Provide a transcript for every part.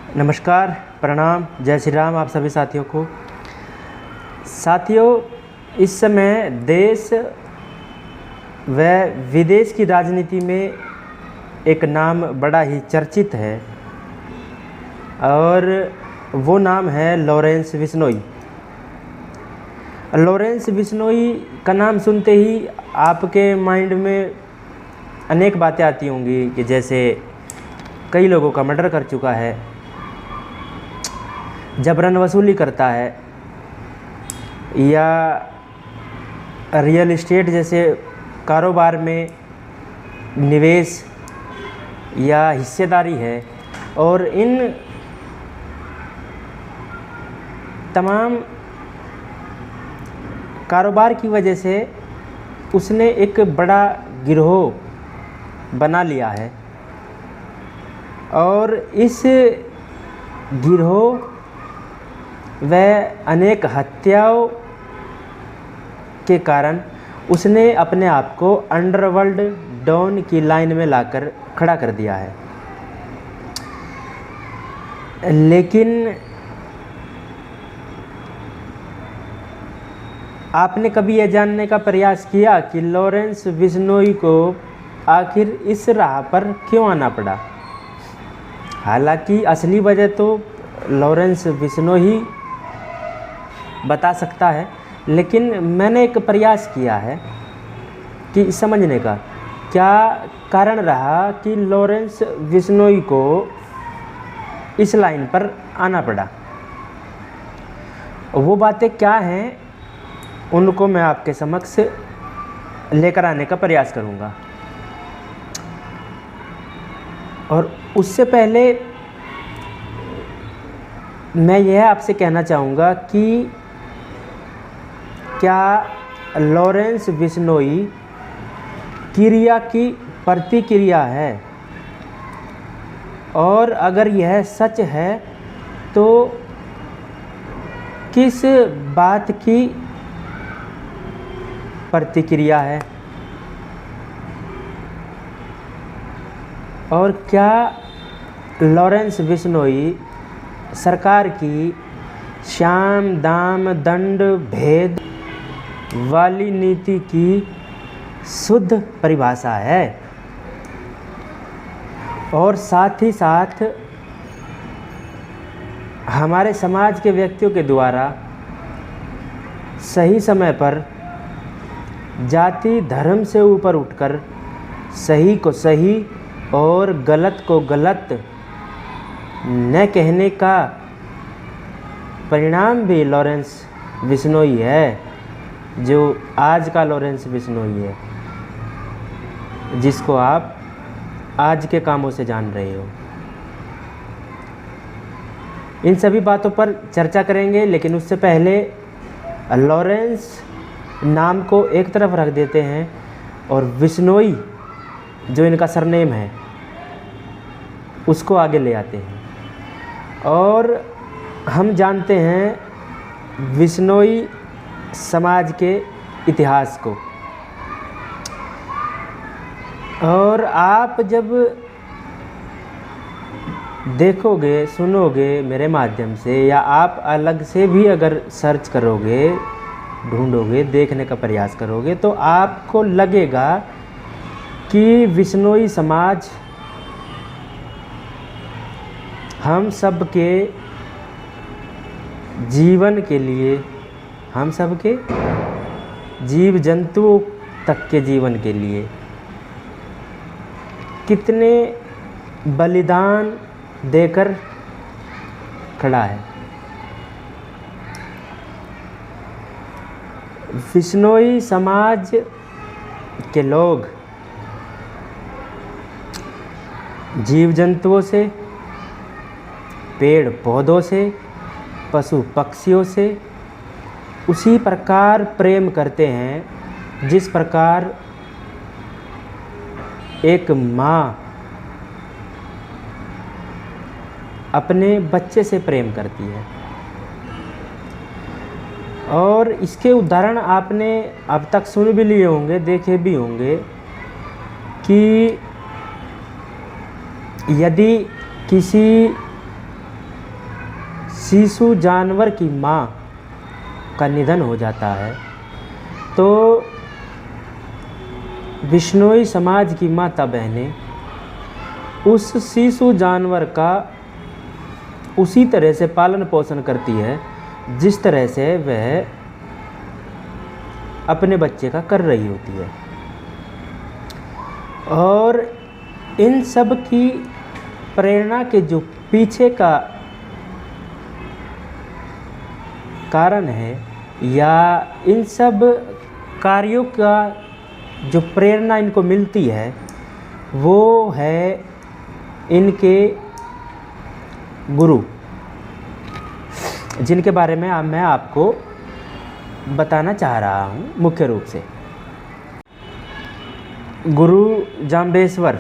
नमस्कार, प्रणाम, जय श्री राम आप सभी साथियों को। साथियों, इस समय देश व विदेश की राजनीति में एक नाम बड़ा ही चर्चित है और वो नाम है लॉरेंस बिश्नोई। लॉरेंस बिश्नोई का नाम सुनते ही आपके माइंड में अनेक बातें आती होंगी कि जैसे कई लोगों का मर्डर कर चुका है, जबरन वसूली करता है, या रियल एस्टेट जैसे कारोबार में निवेश या हिस्सेदारी है। और इन तमाम कारोबार की वजह से उसने एक बड़ा गिरोह बना लिया है और इस गिरोह व अनेक हत्याओं के कारण उसने अपने आप को अंडरवर्ल्ड डॉन की लाइन में लाकर खड़ा कर दिया है। लेकिन आपने कभी यह जानने का प्रयास किया कि लॉरेंस बिश्नोई को आखिर इस राह पर क्यों आना पड़ा? हालांकि असली वजह तो लॉरेंस बिश्नोई बता सकता है, लेकिन मैंने एक प्रयास किया है कि समझने का क्या कारण रहा कि लॉरेंस बिश्नोई को इस लाइन पर आना पड़ा। वो बातें क्या हैं उनको मैं आपके समक्ष लेकर आने का प्रयास करूँगा। और उससे पहले मैं यह आपसे कहना चाहूँगा कि क्या लॉरेंस बिश्नोई क्रिया की प्रतिक्रिया है, और अगर यह सच है तो किस बात की प्रतिक्रिया है, और क्या लॉरेंस बिश्नोई सरकार की साम दाम दंड भेद वाली नीति की शुद्ध परिभाषा है, और साथ ही साथ हमारे समाज के व्यक्तियों के द्वारा सही समय पर जाति धर्म से ऊपर उठकर सही को सही और गलत को गलत न कहने का परिणाम भी लॉरेंस बिश्नोई है, जो आज का लॉरेंस बिश्नोई है, जिसको आप आज के कामों से जान रहे हो। इन सभी बातों पर चर्चा करेंगे, लेकिन उससे पहले लॉरेंस नाम को एक तरफ रख देते हैं और बिश्नोई जो इनका सरनेम है उसको आगे ले आते हैं। और हम जानते हैं बिश्नोई समाज के इतिहास को, और आप जब देखोगे सुनोगे मेरे माध्यम से, या आप अलग से भी अगर सर्च करोगे, ढूंढोगे, देखने का प्रयास करोगे, तो आपको लगेगा कि बिश्नोई समाज हम सब के जीवन के लिए, हम सब के जीव जंतुओं तक के जीवन के लिए कितने बलिदान देकर खड़ा है। बिश्नोई समाज के लोग जीव जंतुओं से, पेड़ पौधों से, पशु पक्षियों से उसी प्रकार प्रेम करते हैं जिस प्रकार एक माँ अपने बच्चे से प्रेम करती है। और इसके उदाहरण आपने अब तक सुन भी लिए होंगे, देखे भी होंगे कि यदि किसी शिशु जानवर की माँ का निधन हो जाता है तो बिश्नोई समाज की माता बहनें उस शिशु जानवर का उसी तरह से पालन पोषण करती है जिस तरह से वह अपने बच्चे का कर रही होती है। और इन सब की प्रेरणा के जो पीछे का कारण है या इन सब कार्यों का जो प्रेरणा इनको मिलती है वो है इनके गुरु, जिनके बारे में मैं आपको बताना चाह रहा हूँ। मुख्य रूप से गुरु जाम्बेश्वर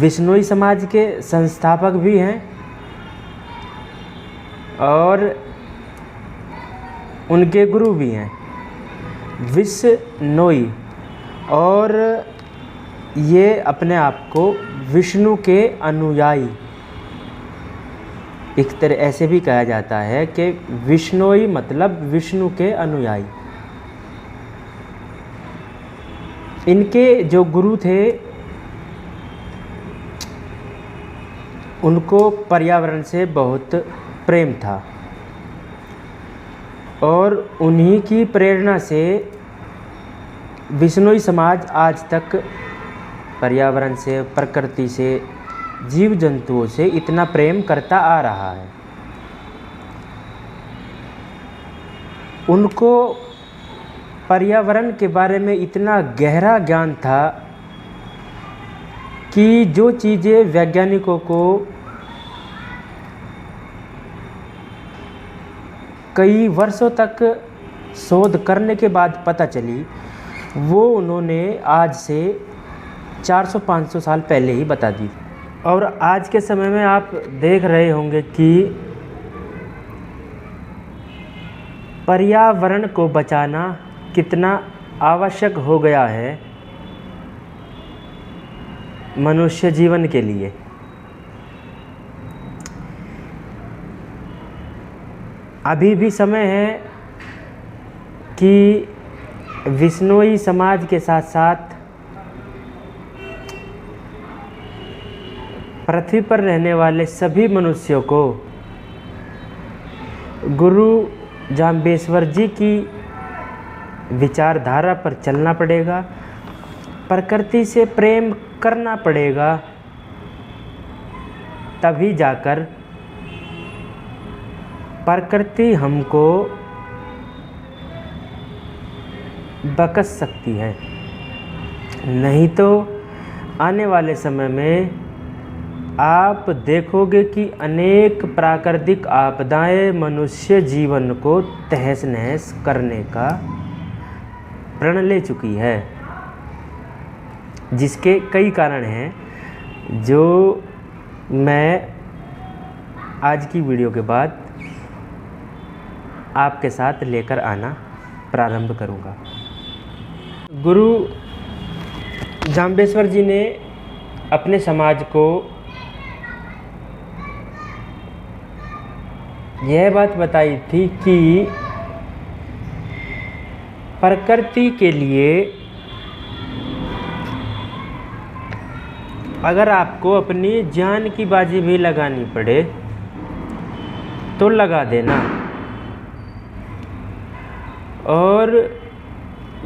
बिश्नोई समाज के संस्थापक भी हैं और उनके गुरु भी हैं बिश्नोई, और ये अपने आप को विष्णु के अनुयायी, एक तरह ऐसे भी कहा जाता है कि बिश्नोई मतलब विष्णु के अनुयायी। इनके जो गुरु थे उनको पर्यावरण से बहुत प्रेम था और उन्हीं की प्रेरणा से बिश्नोई समाज आज तक पर्यावरण से, प्रकृति से, जीव जंतुओं से इतना प्रेम करता आ रहा है। उनको पर्यावरण के बारे में इतना गहरा ज्ञान था कि जो चीज़ें वैज्ञानिकों को कई वर्षों तक शोध करने के बाद पता चली वो उन्होंने आज से 400-500 साल पहले ही बता दी। और आज के समय में आप देख रहे होंगे कि पर्यावरण को बचाना कितना आवश्यक हो गया है मनुष्य जीवन के लिए। अभी भी समय है कि बिश्नोई समाज के साथ साथ पृथ्वी पर रहने वाले सभी मनुष्यों को गुरु जाम्बेश्वर जी की विचारधारा पर चलना पड़ेगा, प्रकृति से प्रेम करना पड़ेगा, तभी जाकर प्रकृति हमको बख्श सकती है। नहीं तो आने वाले समय में आप देखोगे कि अनेक प्राकृतिक आपदाएं मनुष्य जीवन को तहस नहस करने का प्रण ले चुकी है, जिसके कई कारण हैं जो मैं आज की वीडियो के बाद आपके साथ लेकर आना प्रारंभ करूंगा। गुरु जाम्बेश्वर जी ने अपने समाज को यह बात बताई थी कि प्रकृति के लिए अगर आपको अपनी जान की बाजी भी लगानी पड़े तो लगा देना। और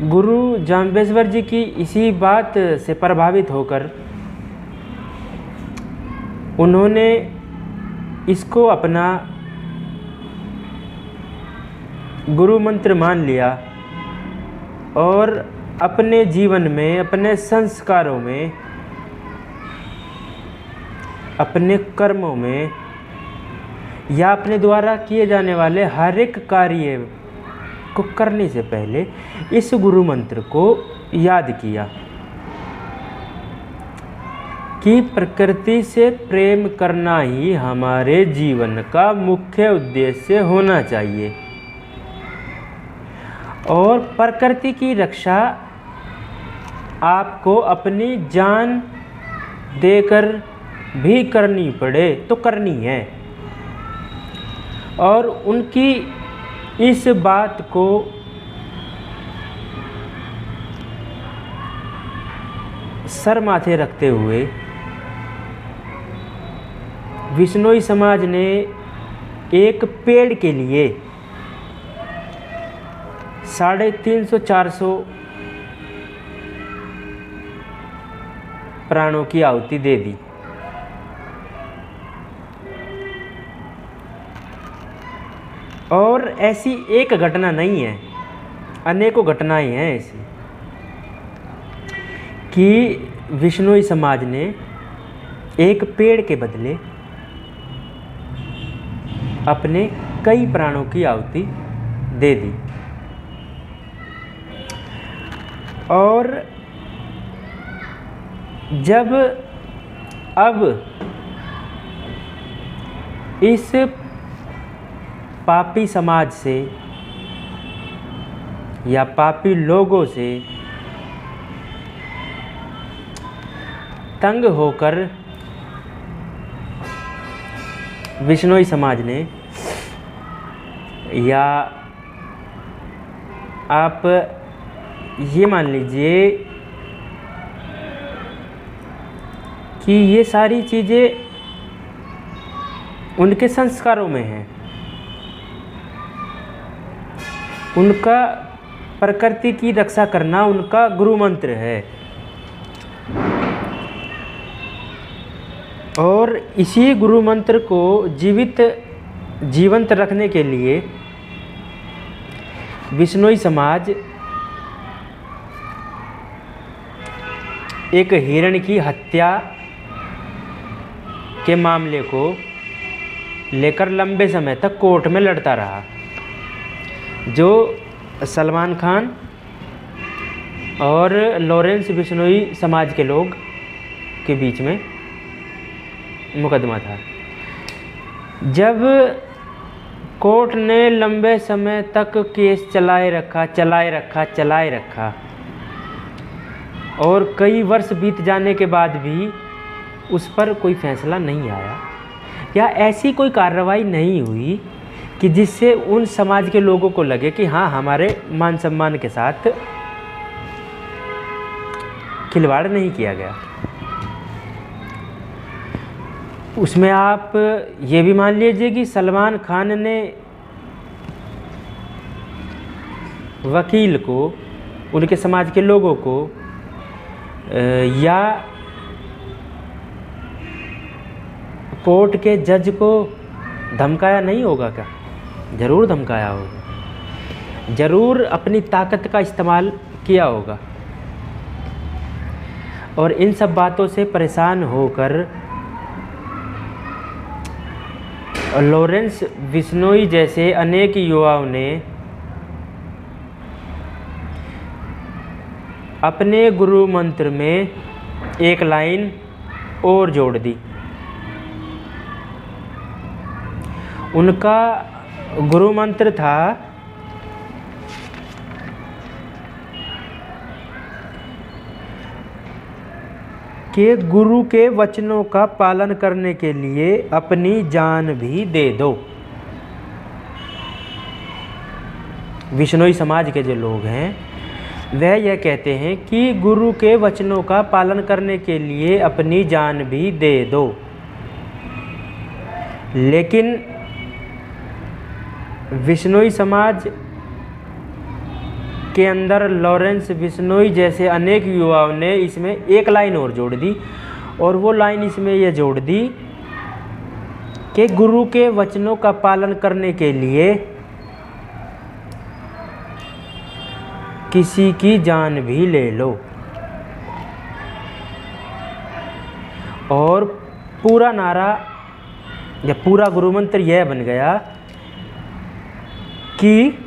गुरु जाम्बेश्वर जी की इसी बात से प्रभावित होकर उन्होंने इसको अपना गुरु मंत्र मान लिया और अपने जीवन में, अपने संस्कारों में, अपने कर्मों में या अपने द्वारा किए जाने वाले हर एक कार्य को करने से पहले इस गुरु मंत्र को याद किया कि प्रकृति से प्रेम करना ही हमारे जीवन का मुख्य उद्देश्य होना चाहिए और प्रकृति की रक्षा आपको अपनी जान देकर भी करनी पड़े तो करनी है। और उनकी इस बात को सर माथे रखते हुए विश्नोई समाज ने एक पेड़ के लिए 350-400 प्राणों की आहुति दे दी। और ऐसी एक घटना नहीं है, अनेकों घटनाएं हैं ऐसी कि विश्नोई समाज ने एक पेड़ के बदले अपने कई प्राणों की आहुति दे दी। और जब अब इस पापी समाज से या पापी लोगों से तंग होकर विश्नोई समाज ने, या आप ये मान लीजिए कि ये सारी चीज़ें उनके संस्कारों में हैं, उनका प्रकृति की रक्षा करना उनका गुरु मंत्र है। और इसी गुरु मंत्र को जीवंत रखने के लिए विश्नोई समाज एक हिरण की हत्या के मामले को लेकर लंबे समय तक कोर्ट में लड़ता रहा, जो सलमान खान और लॉरेंस बिश्नोई समाज के लोग के बीच में मुकदमा था। जब कोर्ट ने लंबे समय तक केस चलाए रखा और कई वर्ष बीत जाने के बाद भी उस पर कोई फैसला नहीं आया या ऐसी कोई कार्रवाई नहीं हुई कि जिससे उन समाज के लोगों को लगे कि हाँ, हमारे मान सम्मान के साथ खिलवाड़ नहीं किया गया। उसमें आप ये भी मान लीजिए कि सलमान खान ने वकील को, उनके समाज के लोगों को या कोर्ट के जज को धमकाया नहीं होगा क्या? ज़रूर धमकाया होगा, ज़रूर अपनी ताकत का इस्तेमाल किया होगा। और इन सब बातों से परेशान होकर लॉरेंस बिश्नोई जैसे अनेक युवाओं ने अपने गुरु मंत्र में एक लाइन और जोड़ दी। उनका गुरु मंत्र था कि गुरु के वचनों का पालन करने के लिए अपनी जान भी दे दो। विश्नोई समाज के जो लोग हैं वह यह कहते हैं कि गुरु के वचनों का पालन करने के लिए अपनी जान भी दे दो। लेकिन विश्नोई समाज के अंदर लॉरेंस बिश्नोई जैसे अनेक युवाओं ने इसमें एक लाइन और जोड़ दी, और वो लाइन इसमें यह जोड़ दी कि गुरु के वचनों का पालन करने के लिए किसी की जान भी ले लो। और पूरा नारा या पूरा गुरु मंत्र यह बन गया कि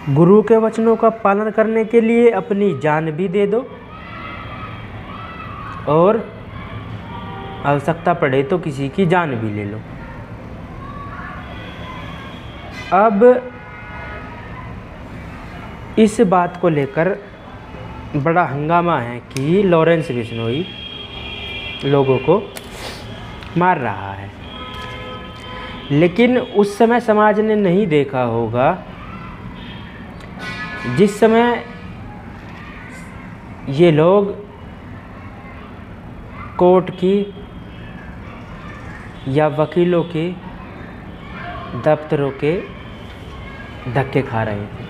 गुरु के वचनों का पालन करने के लिए अपनी जान भी दे दो, और आवश्यकता पड़े तो किसी की जान भी ले लो। अब इस बात को लेकर बड़ा हंगामा है कि लॉरेंस बिश्नोई लोगों को मार रहा है। लेकिन उस समय समाज ने नहीं देखा होगा, जिस समय ये लोग कोर्ट की या वकीलों के दफ्तरों के धक्के खा रहे थे।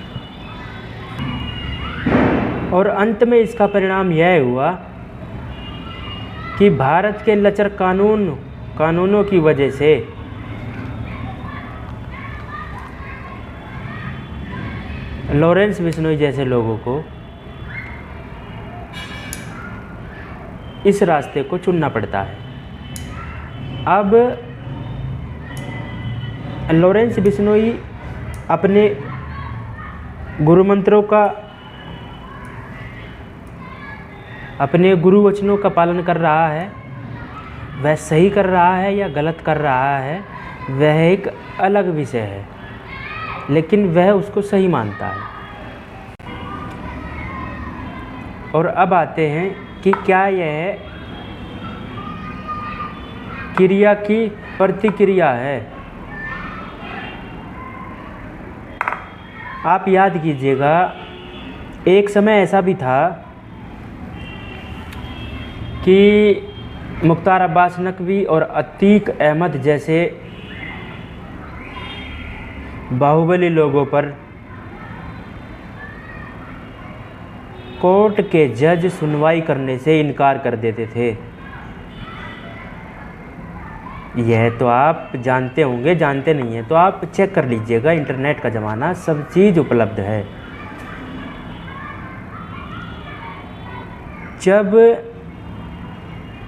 और अंत में इसका परिणाम यह हुआ कि भारत के लचर कानूनों की वजह से लॉरेंस बिश्नोई जैसे लोगों को इस रास्ते को चुनना पड़ता है। अब लॉरेंस बिश्नोई अपने अपने गुरु वचनों का पालन कर रहा है। वह सही कर रहा है या गलत कर रहा है, वह एक अलग विषय है, लेकिन वह उसको सही मानता है। और अब आते हैं कि क्या यह क्रिया की प्रतिक्रिया है। आप याद कीजिएगा, एक समय ऐसा भी था कि मुख्तार अब्बास नकवी और अतीक अहमद जैसे बाहुबली लोगों पर कोर्ट के जज सुनवाई करने से इनकार कर देते थे। यह तो आप जानते होंगे, जानते नहीं हैं तो आप चेक कर लीजिएगा, इंटरनेट का ज़माना, सब चीज़ उपलब्ध है। जब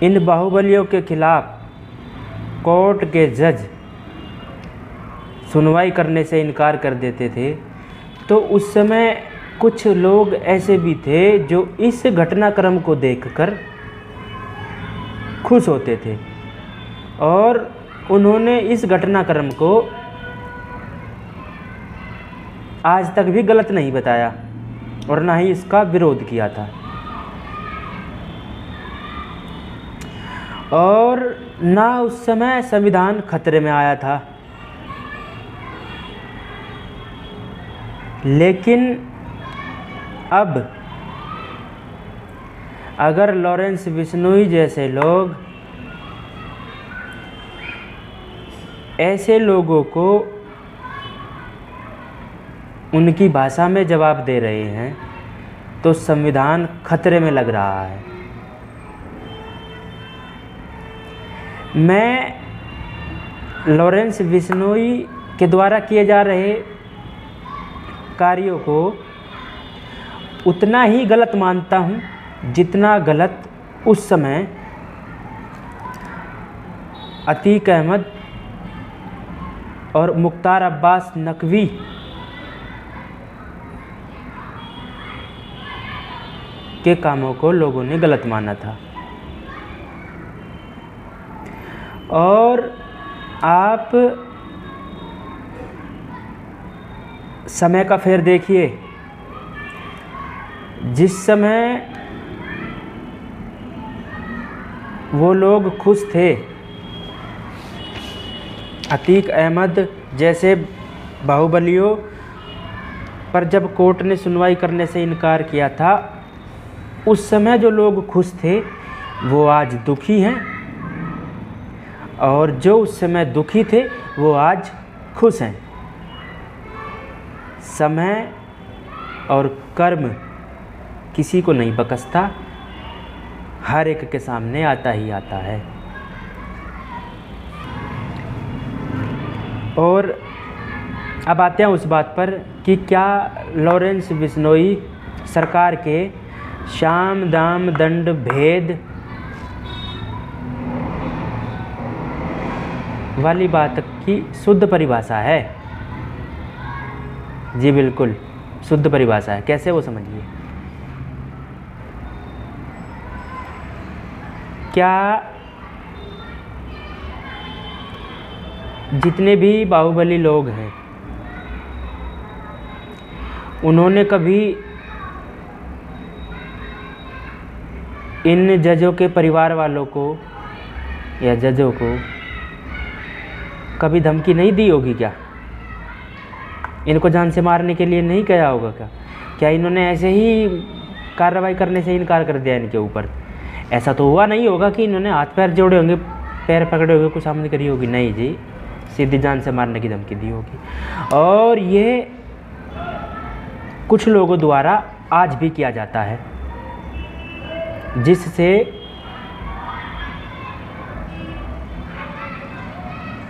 इन बाहुबलियों के खिलाफ कोर्ट के जज सुनवाई करने से इनकार कर देते थे, तो उस समय कुछ लोग ऐसे भी थे जो इस घटनाक्रम को देखकर खुश होते थे और उन्होंने इस घटनाक्रम को आज तक भी गलत नहीं बताया और ना ही इसका विरोध किया था। और ना उस समय संविधान खतरे में आया था। लेकिन अब अगर लॉरेंस बिश्नोई जैसे लोग ऐसे लोगों को उनकी भाषा में जवाब दे रहे हैं, तो संविधान खतरे में लग रहा है। मैं लॉरेंस बिश्नोई के द्वारा किए जा रहे कार्यों को उतना ही गलत मानता हूँ जितना गलत उस समय अतीक अहमद और मुख्तार अब्बास नकवी के कामों को लोगों ने गलत माना था। और आप समय का फेर देखिए, जिस समय वो लोग खुश थे, अतीक अहमद जैसे बाहुबलियों पर जब कोर्ट ने सुनवाई करने से इनकार किया था, उस समय जो लोग खुश थे वो आज दुखी हैं, और जो उस समय दुखी थे वो आज खुश हैं। समय और कर्म किसी को नहीं बकसता, हर एक के सामने आता ही आता है। और अब आते हैं उस बात पर कि क्या लॉरेंस बिश्नोई सरकार के साम दाम दंड भेद वाली बात की शुद्ध परिभाषा है? जी बिल्कुल शुद्ध परिभाषा है। कैसे, वो समझिए। क्या जितने भी बाहुबली लोग हैं उन्होंने कभी इन जजों के परिवार वालों को या जजों को कभी धमकी नहीं दी होगी क्या? इनको जान से मारने के लिए नहीं कहा होगा क्या? क्या इन्होंने ऐसे ही कार्रवाई करने से इनकार कर दिया इनके ऊपर? ऐसा तो हुआ नहीं होगा कि इन्होंने हाथ पैर जोड़े होंगे, पैर पकड़े होंगे, कुछ सामने करी होगी? नहीं जी, सीधी जान से मारने की धमकी दी होगी। और ये कुछ लोगों द्वारा आज भी किया जाता है, जिससे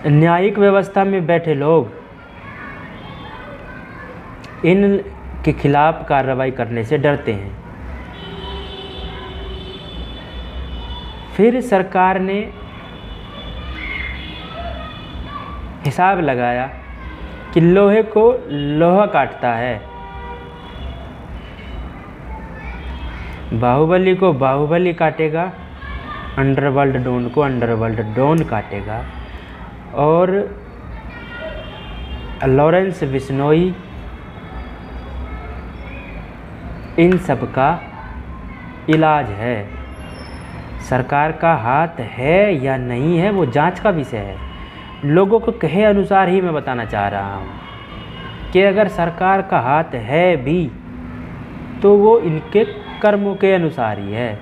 न्यायिक व्यवस्था में बैठे लोग इन के खिलाफ कार्रवाई करने से डरते हैं। फिर सरकार ने हिसाब लगाया कि लोहे को लोहा काटता है, बाहुबली को बाहुबली काटेगा, अंडरवर्ल्ड डॉन को अंडरवर्ल्ड डॉन काटेगा। और लॉरेंस बिश्नोई इन सब का इलाज है। सरकार का हाथ है या नहीं है वो जांच का विषय है। लोगों को कहे अनुसार ही मैं बताना चाह रहा हूँ कि अगर सरकार का हाथ है भी तो वो इनके कर्मों के अनुसार ही है।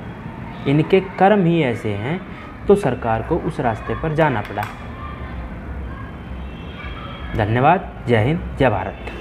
इनके कर्म ही ऐसे हैं तो सरकार को उस रास्ते पर जाना पड़ा। धन्यवाद। जय हिंद, जय भारत।